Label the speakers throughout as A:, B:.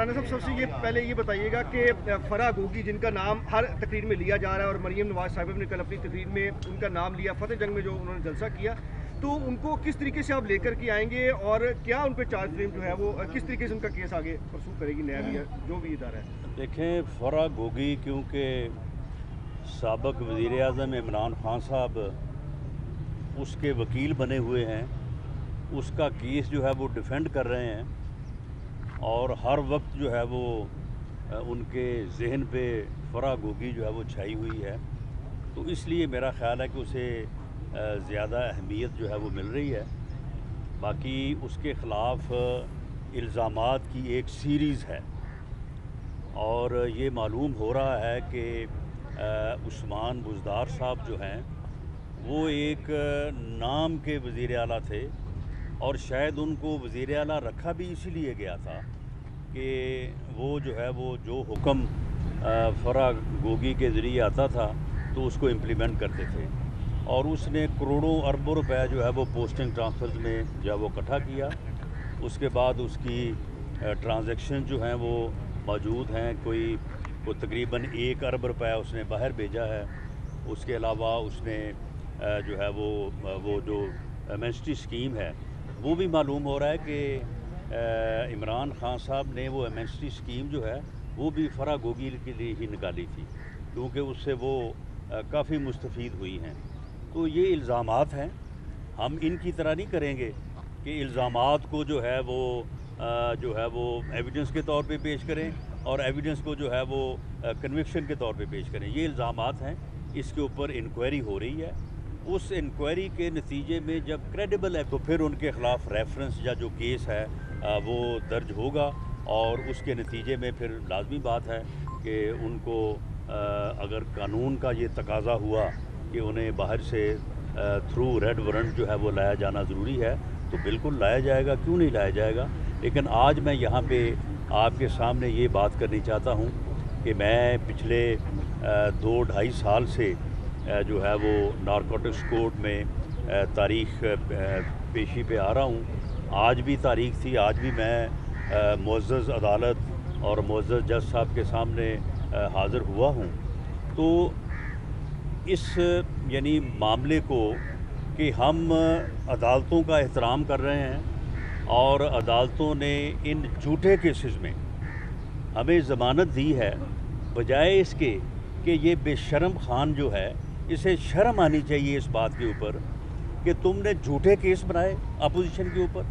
A: राना साहब, सबसे ये पहले ये बताइएगा कि फराह गोगी जिनका नाम हर तकरीर में लिया जा रहा है और मरीम नवाज साहिबा ने कल अपनी तकरीर में उनका नाम लिया, फतेह जंग में जो उन्होंने जलसा किया, तो उनको किस तरीके से आप लेकर के आएंगे और क्या उन पर चार्ज फ्रेम जो है वो किस तरीके से उनका केस आगे परसूख करेगी नैब या जो भी इदारा है?
B: देखें, फराह गोगी क्योंकि साबिक वज़ीर आज़म इमरान खान साहब उसके वकील बने हुए हैं, उसका केस जो है वो डिफेंड कर रहे हैं और हर वक्त जो है वो उनके जहन पे फराह गोगी जो है वो छाई हुई है, तो इसलिए मेरा ख़्याल है कि उसे ज़्यादा अहमियत जो है वो मिल रही है। बाकी उसके ख़िलाफ़ इल्ज़ामात की एक सीरीज़ है और ये मालूम हो रहा है कि उस्मान बुज़दार साहब जो हैं वो एक नाम के वज़ीर आला थे और शायद उनको वज़ीर आला रखा भी इसीलिए गया था कि वो जो है वो जो हुक्म फराह गोगी के ज़रिए आता था तो उसको इम्प्लीमेंट करते थे और उसने करोड़ों अरबों रुपए जो है वो पोस्टिंग ट्रांसफ़र्स में जो है वो इकट्ठा किया। उसके बाद उसकी ट्रांजैक्शन जो हैं वो मौजूद हैं, कोई तकरीबन 1 अरब रुपया उसने बाहर भेजा है। उसके अलावा उसने जो है वो जो एमएसटी स्कीम है वो भी मालूम हो रहा है कि इमरान खान साहब ने वो एमएसटी स्कीम जो है वो भी फराह गोगी के लिए ही निकाली थी क्योंकि उससे वो काफ़ी मुस्तफ़ीद हुई हैं। तो ये इल्ज़ामात हैं, हम इनकी तरह नहीं करेंगे कि इल्ज़ामात को जो है वो एविडेंस के तौर पे पेश करें और एविडेंस को जो है वो कन्विक्शन के तौर पे पेश करें। ये इल्ज़ामात हैं, इसके ऊपर इंक्वायरी हो रही है। उस इंक्वायरी के नतीजे में जब क्रेडिबल है तो फिर उनके ख़िलाफ़ रेफरेंस या जो केस है वो दर्ज होगा और उसके नतीजे में फिर लाजमी बात है कि उनको अगर कानून का ये तकाज़ा हुआ कि उन्हें बाहर से थ्रू रेड वारंट जो है वो लाया जाना ज़रूरी है तो बिल्कुल लाया जाएगा, क्यों नहीं लाया जाएगा। लेकिन आज मैं यहाँ पे आपके सामने ये बात करनी चाहता हूँ कि मैं पिछले 2-2.5 साल से जो है वो नारकोटिक्स कोर्ट में तारीख़ पेशी पे आ रहा हूँ। आज भी तारीख़ थी, आज भी मैं मुअज़्ज़ज़ अदालत और मुअज़्ज़ज़ जज साहब के सामने हाज़िर हुआ हूँ। तो इस यानी मामले को कि हम अदालतों का एहतराम कर रहे हैं और अदालतों ने इन झूठे केसेस में हमें ज़मानत दी है, बजाय इसके कि ये बेशर्म खान जो है इसे शर्म आनी चाहिए इस बात के ऊपर कि तुमने झूठे केस बनाए अपोजिशन के ऊपर,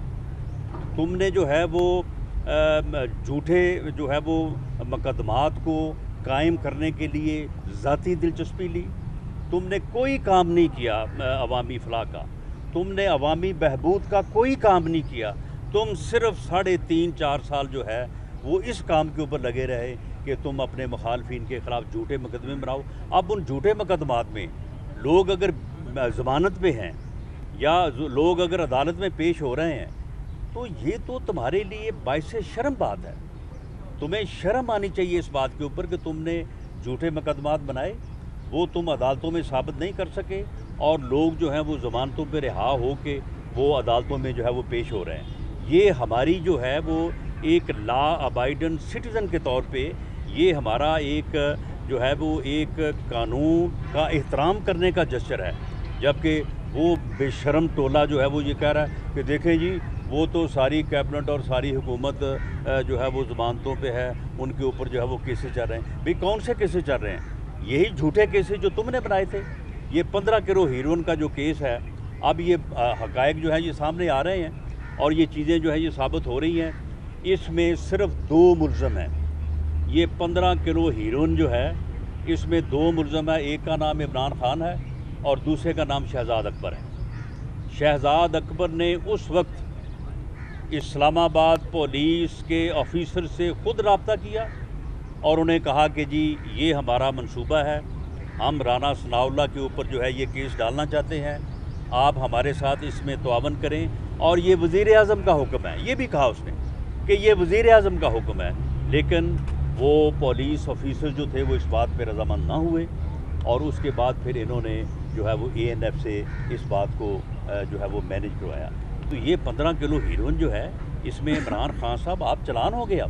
B: तुमने जो है वो झूठे जो है वो मुकदमात को कायम करने के लिए ज़ाती दिलचस्पी ली, तुमने कोई काम नहीं किया अवामी फलाह का, तुमने अवामी बहबूद का कोई काम नहीं किया। तुम सिर्फ 3.5-4 साल जो है वो इस काम के ऊपर लगे रहे कि तुम अपने मुखालफिन के ख़िलाफ़ झूठे मुकदमे बनाओ। अब उन झूठे मुकदमात में लोग अगर ज़मानत पे हैं या लोग अगर अदालत में पेश हो रहे हैं तो ये तो तुम्हारे लिए बाइसे शर्म बात है। तुम्हें शर्म आनी चाहिए इस बात के ऊपर कि तुमने झूठे मुकदमात बनाए, वो तुम अदालतों में साबित नहीं कर सके और लोग जो हैं वो ज़मानतों पे रिहा हो के वो अदालतों में जो है वो पेश हो रहे हैं। ये हमारी जो है वो एक लॉ अबाइडेंट सिटीज़न के तौर पे ये हमारा एक जो है वो एक कानून का एहतराम करने का जस्चर है। जबकि वो बेशर्म टोला जो है वो ये कह रहा है कि देखें जी वो तो सारी कैबिनेट और सारी हुकूमत जो है वो ज़मानतों पे है, उनके ऊपर जो है वो केसेस चल रहे हैं। भाई कौन से केसेस चल रहे हैं? यही झूठे केसेस जो तुमने बनाए थे। ये 15 किलो हीरोइन का जो केस है, अब ये हक़ाइक़ जो है ये सामने आ रहे हैं और ये चीज़ें जो है ये साबित हो रही हैं। इसमें सिर्फ 2 मुलज़म हैं। ये 15 किलो हीरोइन जो है इसमें 2 मुलज़म है, एक का नाम इमरान खान है और दूसरे का नाम शहजाद अकबर है। शहजाद अकबर ने उस वक्त इस्लामाबाद पुलिस के ऑफिसर से ख़ुद रब्ता किया और उन्हें कहा कि जी ये हमारा मंसूबा है, हम राना सनाउल्लाह के ऊपर जो है ये केस डालना चाहते हैं, आप हमारे साथ इसमें तआवन करें और ये वज़ीर आज़म का हुक्म है। ये भी कहा उसने कि ये वज़ीर आज़म का हुक्म है। लेकिन वो पुलिस ऑफिसर जो थे वो इस बात पे रज़ामंद ना हुए और उसके बाद फिर इन्होंने जो है वो ANF से इस बात को जो है वो मैनेज करवाया। तो ये 15 किलो हीरोइन जो है इसमें इमरान खान साहब आप चलान हो गए।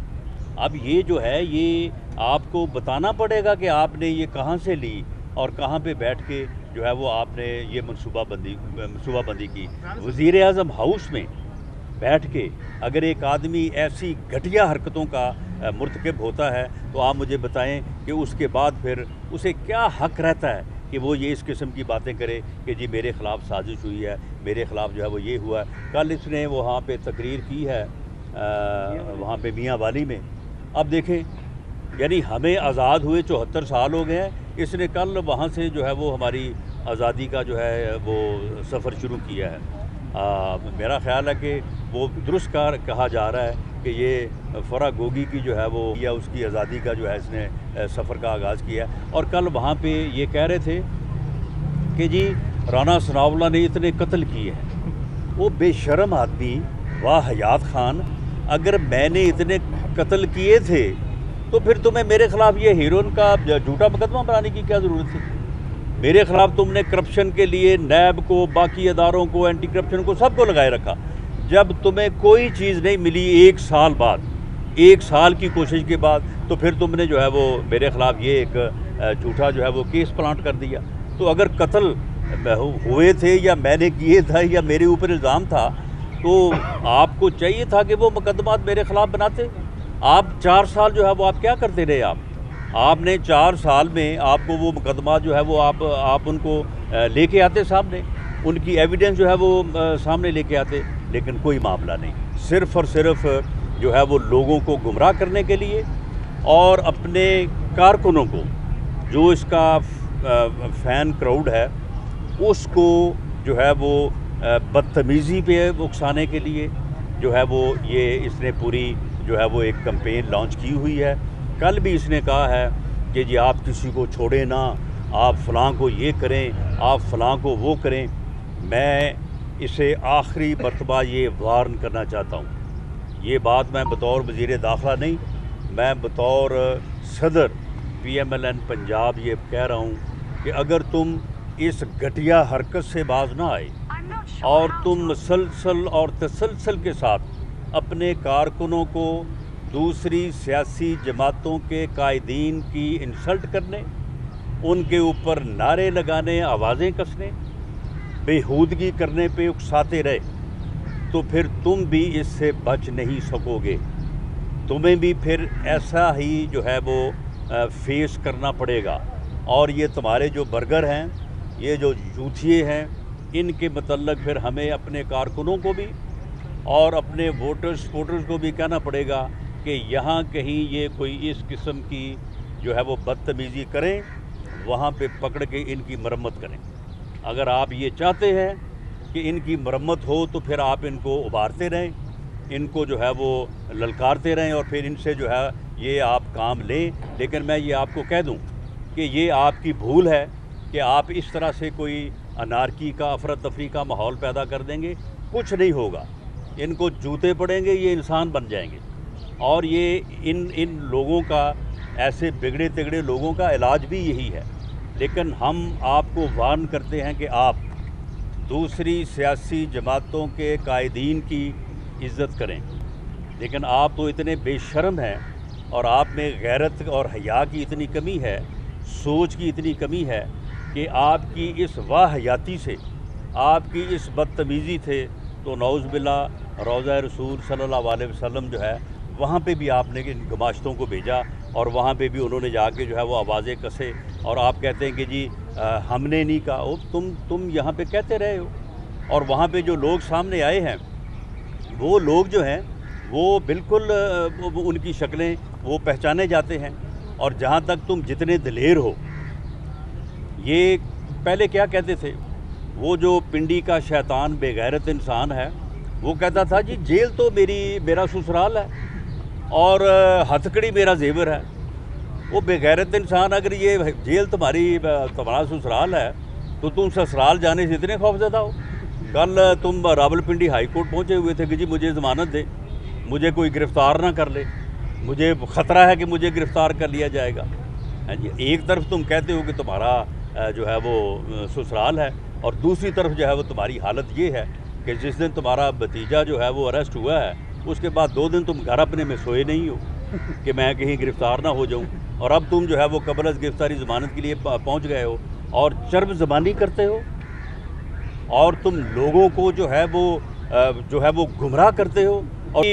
B: اب یہ جو ہے یہ آپ کو بتانا پڑے گا کہ آپ نے یہ کہاں سے لی اور کہاں پہ بیٹھ کے جو ہے وہ آپ نے یہ منصوبہ بندی کی. وزیر اعظم ہاؤس میں بیٹھ کے اگر ایک آدمی ایسی گھٹیا حرکتوں کا مرتکب ہوتا ہے تو آپ مجھے بتائیں کہ اس کے بعد پھر اسے کیا حق رہتا ہے کہ وہ یہ اس قسم کی باتیں کرے کہ جی میرے خلاف سازش ہوئی ہے, میرے خلاف جو ہے وہ یہ ہوا ہے. کل اس نے وہاں پہ تقریر کی ہے وہاں پہ میاں والی میں. اب دیکھیں یعنی ہمیں آزاد ہوئے 74 سال ہو گئے ہیں, اس نے کل وہاں سے جو ہے وہ ہماری آزادی کا جو ہے وہ سفر شروع کیا ہے. میرا خیال ہے کہ وہ درست کہا جا رہا ہے کہ یہ فرا گوگی کی جو ہے وہ یا اس کی آزادی کا جو ہے اس نے سفر کا آغاز کیا ہے. اور کل وہاں پہ یہ کہہ رہے تھے کہ جی رانا ثناء اللہ نے اتنے قتل کیے ہیں. وہ بے شرم آدمی واہ حیات خان, اگر میں نے اتنے قتل کیے تھے تو پھر تمہیں میرے خلاف یہ ہیروئن کا جھوٹا مقدمہ بنانے کی کیا ضرورت تھی؟ میرے خلاف تم نے کرپشن کے لیے نیب کو, باقی اداروں کو, اینٹی کرپشن کو, سب کو لگائے رکھا. جب تمہیں کوئی چیز نہیں ملی 1 سال بعد, 1 سال کی کوشش کے بعد, تو پھر تم نے جو ہے وہ میرے خلاف یہ ایک جھوٹا جو ہے وہ کیس پلانٹ کر دیا. تو اگر قتل ہوئے تھے یا میں نے کیے تھا یا میرے اوپر الزام تھا تو آپ کو چاہیے تھا کہ وہ مقدمات میرے خلاف بناتے. آپ 4 سال جو ہے وہ آپ کیا کرتے رہے؟ آپ نے 4 سال میں آپ کو وہ مقدمات جو ہے وہ آپ ان کو لے کے آتے سامنے, ان کی ایویڈنس جو ہے وہ سامنے لے کے آتے, لیکن کوئی معاملہ نہیں. صرف اور صرف جو ہے وہ لوگوں کو گمراہ کرنے کے لیے اور اپنے کارکنوں کو, جو اس کا فین کراؤڈ ہے, اس کو جو ہے وہ بدتمیزی پہ اکسانے کے لیے جو ہے وہ یہ اس نے پوری جو ہے وہ ایک کمپین لانچ کی ہوئی ہے. کل بھی اس نے کہا ہے کہ جی آپ کسی کو چھوڑیں نہ, آپ فلاں کو یہ کریں, آپ فلاں کو وہ کریں. میں اسے آخری مرتبہ یہ وارن کرنا چاہتا ہوں. یہ بات میں بطور وزیر داخلہ نہیں, میں بطور صدر PMLN پنجاب یہ کہہ رہا ہوں کہ اگر تم اس گھٹیا حرکت سے باز نہ آئے اور تم مسلسل اور تسلسل کے ساتھ اپنے کارکنوں کو دوسری سیاسی جماعتوں کے قائدین کی انسلٹ کرنے, ان کے اوپر نعرے لگانے, آوازیں کسنے, بےہودگی کرنے پہ اکساتے رہے تو پھر تم بھی اس سے بچ نہیں سکو گے. تمہیں بھی پھر ایسا ہی جو ہے وہ فیس کرنا پڑے گا. اور یہ تمہارے جو برگر ہیں, یہ جو جوتھیے ہیں, ان کے متعلق پھر ہمیں اپنے کارکنوں کو بھی اور اپنے ووٹرز کو بھی کہنا پڑے گا کہ یہاں کہیں یہ کوئی اس قسم کی جو ہے وہ بدتمیزی کریں, وہاں پہ پکڑ کے ان کی مرمت کریں. اگر آپ یہ چاہتے ہیں کہ ان کی مرمت ہو تو پھر آپ ان کو ابھارتے رہیں, ان کو جو ہے وہ للکارتے رہیں اور پھر ان سے جو ہے یہ آپ کام لیں. لیکن میں یہ آپ کو کہہ دوں کہ یہ آپ کی بھول ہے کہ آپ اس طرح سے کوئی انارکی کا, افراتفری کا ماحول پیدا کر دیں گے. کچھ نہیں ہوگا, ان کو جوتے پڑیں گے, یہ انسان بن جائیں گے. اور یہ ان لوگوں کا, ایسے بگڑے تگڑے لوگوں کا علاج بھی یہی ہے. لیکن ہم آپ کو وارن کرتے ہیں کہ آپ دوسری سیاسی جماعتوں کے قائدین کی عزت کریں. لیکن آپ تو اتنے بے شرم ہیں اور آپ میں غیرت اور حیا کی اتنی کمی ہے, سوچ کی اتنی کمی ہے کہ آپ کی اس واہیاتی سے, آپ کی اس بدتمیزی سے تو نعوذ باللہ روضہ رسول صلی اللہ علیہ وسلم جو ہے وہاں پہ بھی آپ نے ان گماشتوں کو بھیجا اور وہاں پہ بھی انہوں نے جا کے جو ہے وہ آوازیں کسے. اور آپ کہتے ہیں کہ جی ہم نے نہیں کہا. تم یہاں پہ کہتے رہے ہو. اور وہاں پہ جو لوگ سامنے آئے ہیں وہ لوگ جو ہیں وہ بالکل ان کی شکلیں وہ پہچانے جاتے ہیں. اور جہاں تک تم جتنے دلیر ہو, یہ پہلے کیا کہتے تھے, وہ جو پنڈی کا شیطان بے غیرت انسان ہے وہ کہتا تھا جی جیل تو میرا سسرال ہے اور ہتھکڑی میرا زیور ہے. وہ بے غیرت انسان, اگر یہ جیل تمہارا سسرال ہے تو تم سسرال جانے سے اتنے خوفزدہ ہو. کل تم راولپنڈی ہائی کورٹ پہنچے ہوئے تھے کہ جی مجھے ضمانت دے, مجھے کوئی گرفتار نہ کر لے, مجھے خطرہ ہے کہ مجھے گرفتار کر لیا جائے گا. ایک طرف تم کہتے ہو کہ تمہارا جو ہے وہ سسرال ہے اور دوسری طرف جو ہے وہ تمہاری حالت یہ ہے کہ جس دن تمہارا بھتیجا جو ہے وہ اریسٹ ہوا ہے اس کے بعد 2 دن تم گھر اپنے میں سوئے نہیں ہو. कि मैं कहीं गिरफ़्तार ना हो जाऊं, और अब तुम जो है वो क़ब्ल अज़ गिरफ़्तारी ज़मानत के लिए पहुंच गए हो और चर्ब ज़बानी करते हो, और तुम लोगों को जो है वो गुमराह करते हो। और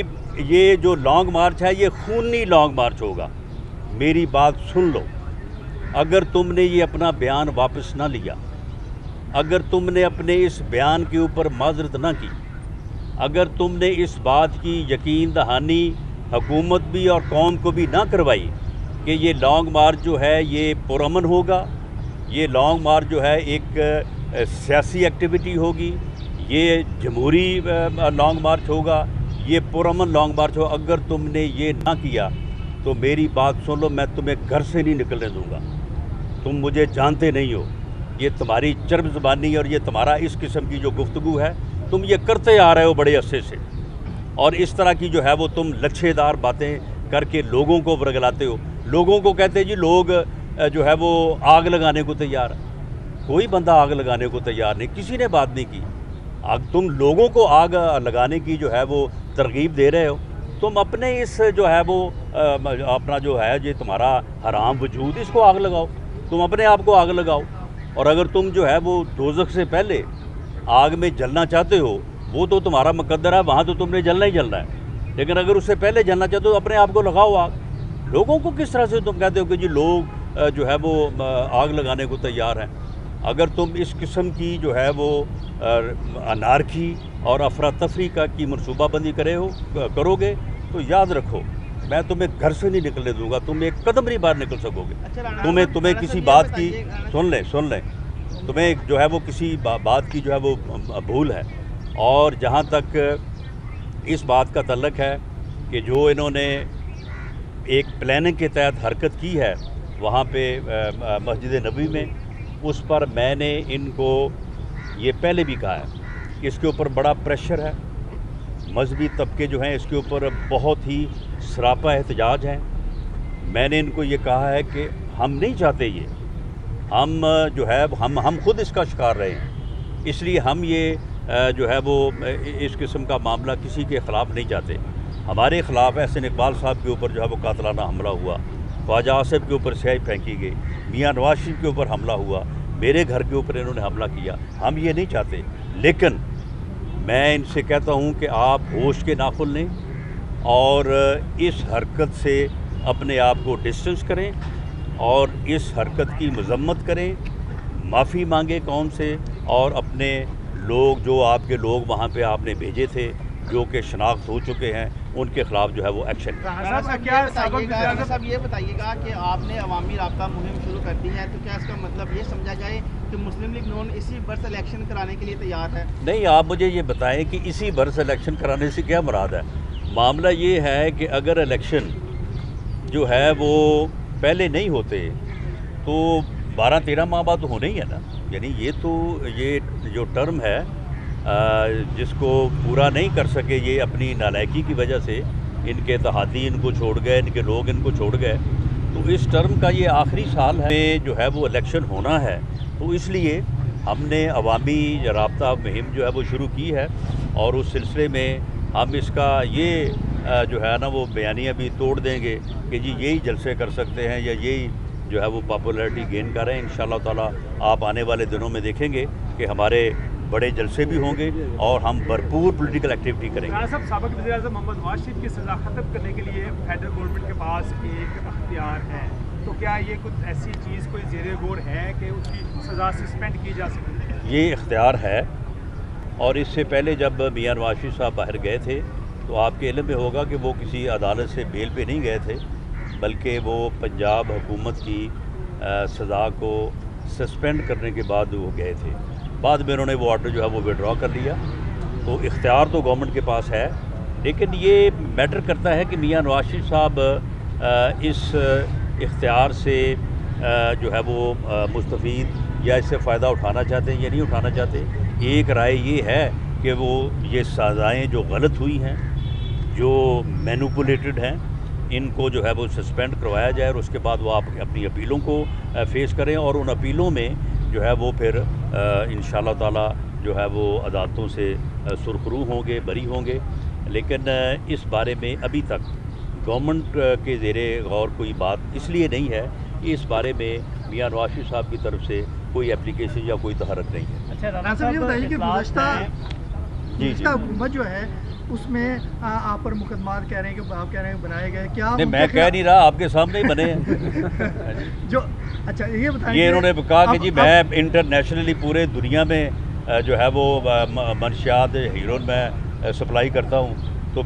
B: ये जो लॉन्ग मार्च है ये खूनी लॉन्ग मार्च होगा। मेरी बात सुन लो, अगर तुमने ये अपना बयान वापस ना लिया, अगर तुमने अपने इस बयान के ऊपर माजरत ना की, अगर तुमने इस बात की यकीन दहानी हुकूमत भी और कौम को भी ना करवाई कि ये लॉन्ग मार्च जो है ये पुरअमन होगा, ये लॉन्ग मार्च जो है एक सियासी एक्टिविटी होगी, ये जमहूरी लॉन्ग मार्च होगा, ये पुरअमन लॉन्ग मार्च हो, अगर तुमने ये ना किया तो मेरी बात सुन लो, मैं तुम्हें घर से नहीं निकलने दूंगा। तुम मुझे जानते नहीं हो, ये तुम्हारी चर्ब ज़बानी और ये तुम्हारा इस किस्म की जो गुफ्तगू है, तुम ये करते आ रहे हो बड़े अरसे से, और इस तरह की जो है वो तुम लच्छेदार बातें करके लोगों को वर्गलाते हो। लोगों को कहते हैं जी लोग जो है वो आग लगाने को तैयार है। कोई बंदा आग लगाने को तैयार नहीं, किसी ने बात नहीं की। तुम लोगों को आग लगाने की जो है वो तरगीब दे रहे हो। तुम अपने इस जो है वो अपना जो है ये तुम्हारा हराम वजूद, इसको आग लगाओ, तुम अपने आप को आग लगाओ। और अगर तुम जो है वो दोज़ख से पहले आग में जलना चाहते हो, वो तो तुम्हारा मुकद्दर है, वहाँ तो तुमने जलना ही जलना है। लेकिन अगर उससे पहले जलना चाहते हो अपने आप को लगाओ आग। लोगों को किस तरह से तुम कहते हो कि जी लोग जो है वो आग लगाने को तैयार हैं? अगर तुम इस किस्म की जो है वो अनारकी और अफरा तफरी की मनसूबाबंदी करोगे तो याद रखो, मैं तुम्हें घर से नहीं निकलने दूंगा, तुम एक कदम नहीं बाहर निकल सकोगे। तुम्हें किसी बात की सुन लें, तुम्हें जो है वो किसी बात की जो है वो भूल है। और जहाँ तक इस बात का तल्लक है कि जो इन्होंने एक प्लानिंग के तहत हरकत की है वहाँ पे मस्जिद नबी में, उस पर मैंने इनको ये पहले भी कहा है कि इसके ऊपर बड़ा प्रेशर है, मजहबी तबके जो हैं इसके ऊपर बहुत ही सरापा एहतजाज है। मैंने इनको ये कहा है कि हम नहीं चाहते ये, हम जो है हम खुद इसका शिकार रहे हैं, इसलिए हम ये जो है वो इस किस्म का मामला किसी के ख़िलाफ़ नहीं चाहते। हमारे ख़िलाफ़ एहसन इकबाल साहब के ऊपर जो है वो कातलाना हमला हुआ, ख्वाजा आसिफ के ऊपर स्याही फेंकी गई, मियाँ नवाज शरीफ के ऊपर हमला हुआ, मेरे घर के ऊपर इन्होंने हमला किया। हम ये नहीं चाहते, लेकिन मैं इनसे कहता हूँ कि आप होश के नाखुन लें और इस हरकत से अपने आप को डिस्टेंस करें और इस हरकत की मजम्मत करें, माफ़ी मांगे कौम से, और अपने लोग जो आपके लोग वहाँ पे आपने भेजे थे जो कि शनाख्त हो चुके हैं उनके ख़िलाफ़ जो है वो एक्शन।
C: साहब ये बताइएगा कि आपने अवामी राब्ता मुहिम शुरू कर दी है, तो क्या इसका मतलब ये समझा जाए कि मुस्लिम लीग नून इसी बरस इलेक्शन कराने के लिए तैयार है?
B: नहीं, आप मुझे ये बताएं कि इसी बरस इलेक्शन कराने से क्या मुराद है। मामला ये है कि अगर इलेक्शन जो है वो पहले नहीं होते तो 12-13 माह बाद तो होने ही है ना। यानी ये जो टर्म है जिसको पूरा नहीं कर सके ये अपनी नालायकी की वजह से, इनके इत्तेहादी इनको छोड़ गए, इनके लोग इनको छोड़ गए, तो इस टर्म का ये आखिरी साल है जो है वो इलेक्शन होना है। तो इसलिए हमने अवामी राब्ता मुहिम जो है वो शुरू की है और उस सिलसिले में हम इसका ये जो है ना वो बयानियाँ भी तोड़ देंगे कि जी यही जलसे कर सकते हैं या यही जो है वो पॉपुलैरिटी गेन कर रहे हैं। इंशाअल्लाह ताला आप आने वाले दिनों में देखेंगे कि हमारे बड़े जलसे भी होंगे और हम भरपूर पॉलिटिकल एक्टिविटी करेंगे।
D: राणा साहब, साबिक़ वज़ीर-ए-आज़म मोहम्मद नवाज शरीफ की सज़ा ख़त्म करने के लिए फेडरल गवर्नमेंट के पास एक अख्तियार है, तो क्या ये कुछ ऐसी चीज़ कोई ज़ेरे गौर है कि उसकी सज़ा सस्पेंड की जा सकती है?
B: ये इख्तियार है, और इससे पहले जब मियाँ नवाज शरीफ साहब बाहर गए थे तो आपके इल्म में होगा कि वो किसी अदालत से बेल पे नहीं गए थे, बल्कि वो पंजाब हुकूमत की सज़ा को सस्पेंड करने के बाद वो गए थे। बाद में उन्होंने वो ऑर्डर जो है वो विड्रॉ कर लिया। तो इख्तियार तो गवर्नमेंट के पास है, लेकिन ये मैटर करता है कि मियाँ नवाज शरीफ साहब इस इख्तियार से जो है वो मुस्तफ़ीद या इससे फ़ायदा उठाना चाहते हैं या नहीं उठाना चाहते। एक राय ये है कि वो ये सज़ाएँ जो गलत हुई हैं, जो मैनिपुलेटेड हैं, इनको जो है वो सस्पेंड करवाया जाए और उसके बाद वो आप अपनी अपीलों को फेस करें और उन अपीलों में जो है वो फिर इंशाअल्लाह ताला जो है वो अदालतों से सुरखरू होंगे, बरी होंगे। लेकिन इस बारे में अभी तक گورنمنٹ کے زیر غور کوئی بات اس لیے نہیں ہے کہ اس بارے میں میاں نواز شریف صاحب کی طرف سے کوئی اپلیکیشن یا کوئی تحرک نہیں ہے.
E: اچھا رانا صاحب یہ بتائیے کہ گزشتہ حکومت جو ہے اس میں آپ پر مقدمات کہہ رہے ہیں کہ آپ کہہ رہے ہیں بنائے گئے, کیا
B: نہیں میں کہہ نہیں رہا, آپ کے سامنے ہی بنے ہیں
E: جو اچھا یہ بتائیں,
B: یہ انہوں نے کہا کہ جی میں انٹرنیشنلی پورے دنیا میں جو ہے وہ منشیات ہیروئن میں سپلائی کرتا ہوں, تو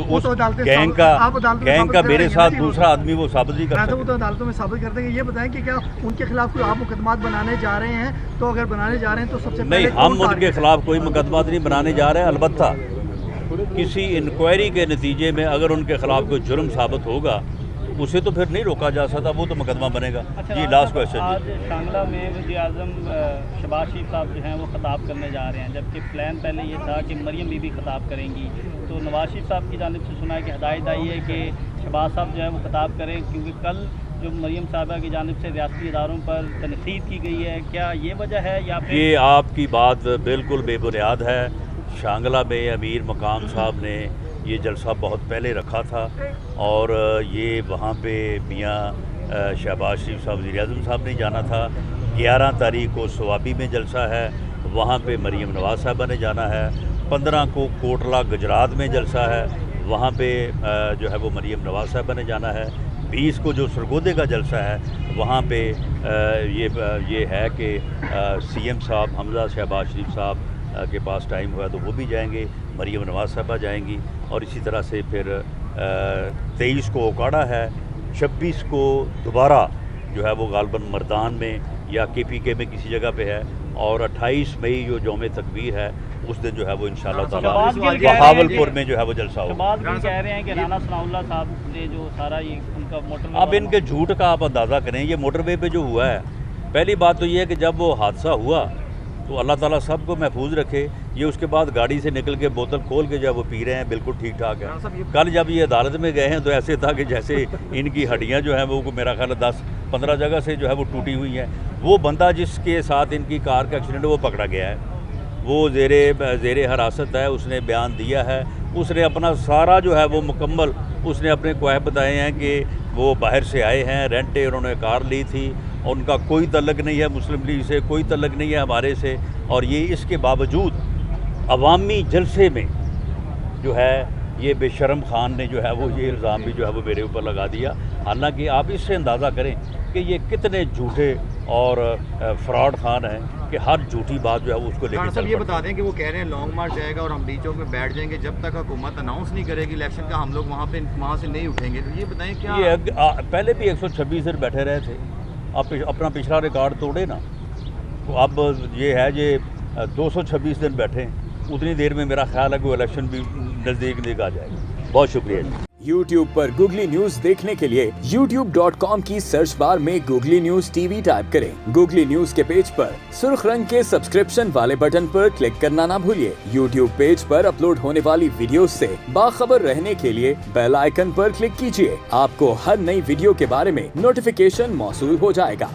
B: اس گینگ کا میرے ساتھ دوسرا آدمی وہ ثابت نہیں کر سکتا.
E: وہ تو عدالتوں میں ثابت کرتے ہیں. یہ بتائیں کہ کیا ان کے خلاف کوئی آپ مقدمات بنانے جا رہے ہیں؟ تو اگر بنانے جا رہے ہیں تو سب سے
B: نہیں, ہم ان کے خلاف کوئی مقدمات نہیں بنانے جا رہے ہیں. البتہ کسی انکوائری کے نتیجے میں اگر ان کے خلاف کوئی جرم ثابت ہوگا اسے تو پھر نہیں روکا جا سکتا, وہ تو مقدمہ بنے گا. جی لاسٹ کویشچن.
F: آج شانگلہ میں وزیر اعظم شہباز شریف صاحب جو ہیں وہ خطاب کرنے جا رہے ہیں, جبکہ پلان پہلے یہ تھا کہ مریم بی بی خطاب کریں گی. تو نواز شریف صاحب کی جانب سے سنا ہے کہ ہدایت آئی ہے کہ شہباز صاحب جو ہے وہ خطاب کریں, کیونکہ کل جو مریم صاحبہ کی جانب سے ریاستی اداروں پر تنقید کی گئی ہے. کیا یہ وجہ ہے یا پھر
B: یہ آپ کی بات بالکل بے بنیاد ہے. شانگلہ میں امیر مقام صاحب نے یہ جلسہ بہت پہلے رکھا تھا, اور یہ وہاں پہ میاں شہباز شریف صاحب وزیر اعظم صاحب نے جانا تھا. 11 تاریخ کو سوابی میں جلسہ ہے, وہاں پہ مریم نواز صاحبہ نے جانا ہے. 15 کو کوٹلہ گجرات میں جلسہ ہے, وہاں پہ جو ہے وہ مریم نواز صاحبہ نے جانا ہے. 20 کو جو سرگودے کا جلسہ ہے وہاں پہ یہ ہے کہ سی ایم صاحب حمزہ شہباز شریف صاحب کے پاس ٹائم ہوا تو وہ بھی جائیں گے, مریم نواز صاحبہ جائیں گی, اور اسی طرح سے پھر 23 کو اوکاڑا ہے, 26 کو دوبارہ جو ہے وہ غالباً مردان میں یا کے پی کے میں کسی جگہ پہ ہے, اور 28 مئی جو یوم تکبیر ہے اس دن جو ہے وہ انشاءاللہ تعالیٰ بہاولپور میں جو ہے وہ جلسہ ہوگا.
F: شہباز بھی کہہ رہے ہیں کہ رانا ثناء اللہ صاحب نے جو سارا یہ ان کا موٹر,
B: اب ان کے جھوٹ کا آپ اندازہ کریں. یہ موٹر وے پہ جو ہوا ہے, پہلی بات تو یہ ہے کہ جب وہ حادثہ ہوا تو اللہ تعالیٰ سب کو محفوظ رکھے. یہ اس کے بعد گاڑی سے نکل کے بوتل کھول کے جو وہ پی رہے ہیں, بالکل ٹھیک ٹھاک ہے. کل جب یہ عدالت میں گئے ہیں تو ایسے تھا کہ جیسے ان کی ہڈیاں جو ہیں وہ میرا خیال ہے 10-15 جگہ سے جو ہے وہ ٹوٹی ہوئی ہیں. وہ بندہ جس کے ساتھ ان کی کار کا ایکسیڈنٹ وہ پکڑا گیا ہے, وہ زیر حراست ہے, اس نے بیان دیا ہے. اس نے اپنا سارا جو ہے وہ مکمل اس نے اپنے کوائب بتائے ہیں کہ وہ باہر سے آئے ہیں, رینٹے انہوں نے کار لی تھی, اور ان کا کوئی تعلق نہیں ہے مسلم لیگ سے, کوئی تعلق نہیں ہے ہمارے سے. اور یہ اس کے باوجود عوامی جلسے میں جو ہے یہ بے شرم خان نے جو ہے وہ یہ الزام بھی جو ہے وہ میرے اوپر لگا دیا. حالانکہ آپ اس سے اندازہ کریں کہ یہ کتنے جھوٹے اور فراڈ خان ہیں کہ ہر جھوٹی بات جو ہے وہ اس کو لے کے
G: صاحب یہ بتا دیں کہ وہ کہہ رہے ہیں لانگ مارچ جائے گا اور ہم ڈی چوک میں بیٹھ جائیں گے جب تک حکومت اناؤنس نہیں کرے گی الیکشن کا, ہم لوگ وہاں سے نہیں اٹھیں گے. تو یہ بتائیں کیا
B: یہ پہلے بھی 126 دن بیٹھے رہے تھے, آپ اپنا پچھلا ریکارڈ توڑے نا, تو اب یہ ہے یہ 226 دن بیٹھے, اتنی دیر میں میرا خیال ہے کہ الیکشن بھی نزدیک آ جائے گا. بہت شکریہ.
H: YouTube پر گوگلی نیوز دیکھنے کے لیے youtube.com کی سرچ بار میں googly news T V type کریں. گوگلی نیوز کے پیج پر سرخ رنگ کے سبسکرپشن والے بٹن پر کلک کرنا نہ بھولیے. YouTube پیج پر اپلوڈ ہونے والی ویڈیوز سے باخبر رہنے کے لیے بیل آئیکن پر کلک کیجیے. آپ کو ہر نئی ویڈیو کے بارے میں نوٹیفیکیشن موصول ہو جائے گا.